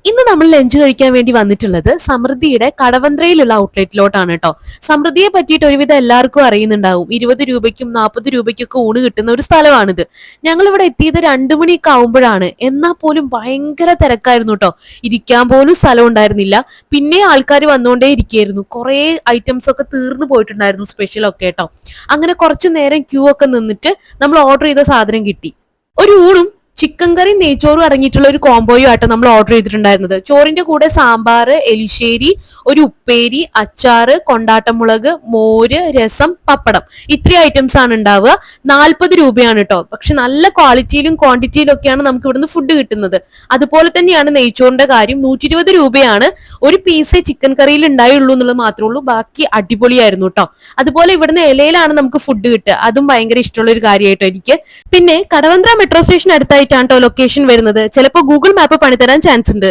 ഇന്ന് നമ്മൾ ലഞ്ച് കഴിക്കാൻ വേണ്ടി വന്നിട്ടുള്ളത് സമൃദ്ധിയുടെ കടവന്ത്രയിലുള്ള ഔട്ട്ലെറ്റിലോട്ടാണ് കേട്ടോ. സമൃദ്ധിയെ പറ്റിയിട്ട് ഒരുവിധം എല്ലാവർക്കും അറിയുന്നുണ്ടാവും. 20 രൂപയ്ക്കും 40 രൂപയ്ക്കൊക്കെ ഊണ് കിട്ടുന്ന ഒരു സ്ഥലമാണിത്. ഞങ്ങൾ ഇവിടെ എത്തിയത് 2 മണിയൊക്കെ ആവുമ്പോഴാണ്. എന്നാൽ പോലും ഭയങ്കര തിരക്കായിരുന്നു കേട്ടോ. ഇരിക്കാൻ പോലും സ്ഥലം ഉണ്ടായിരുന്നില്ല. പിന്നെ ആൾക്കാർ വന്നുകൊണ്ടേ ഇരിക്കുകയായിരുന്നു. കുറേ ഐറ്റംസ് ഒക്കെ തീർന്നു പോയിട്ടുണ്ടായിരുന്നു, സ്പെഷ്യൽ ഒക്കെ കേട്ടോ. അങ്ങനെ കുറച്ചു നേരം ക്യൂ ഒക്കെ നിന്നിട്ട് നമ്മൾ ഓർഡർ ചെയ്ത സാധനം കിട്ടി. ഒരു ഊണും ചിക്കൻ കറി നെയ്ച്ചോറും അടങ്ങിയിട്ടുള്ള ഒരു കോംബോയും ആട്ടോ നമ്മൾ ഓർഡർ ചെയ്തിട്ടുണ്ടായിരുന്നത്. ചോറിന്റെ കൂടെ സാമ്പാർ, എലിശ്ശേരി, ഒരു ഉപ്പേരി, അച്ചാറ്, കൊണ്ടാട്ടമുളക്, മോര്, രസം, പപ്പടം, ഇത്രയും ഐറ്റംസ് ആണ് ഉണ്ടാവുക. 40 രൂപയാണ് കേട്ടോ. പക്ഷെ നല്ല ക്വാളിറ്റിയിലും ക്വാണ്ടിറ്റിയിലും ഒക്കെയാണ് നമുക്ക് ഇവിടുന്ന് ഫുഡ് കിട്ടുന്നത്. അതുപോലെ തന്നെയാണ് നെയ്ച്ചോറിന്റെ കാര്യം. 120 രൂപയാണ്. ഒരു പീസേ ചിക്കൻ കറിയിൽ ഉണ്ടായുള്ളൂ എന്നുള്ളത് മാത്രമേ ഉള്ളൂ. ബാക്കി അടിപൊളിയായിരുന്നു കേട്ടോ. അതുപോലെ ഇവിടുന്ന് ഇലയിലാണ് നമുക്ക് ഫുഡ് കിട്ടുക. അതും ഭയങ്കര ഇഷ്ടമുള്ള ഒരു കാര്യമായിട്ടോ എനിക്ക്. പിന്നെ കടവന്ത്ര മെട്രോ സ്റ്റേഷൻ അടുത്തായിട്ടാണ് ലൊക്കേഷൻ വരുന്നത്. ചിലപ്പോൾ ഗൂഗിൾ മാപ്പ് പണിതരാൻ ചാൻസ് ഉണ്ട്.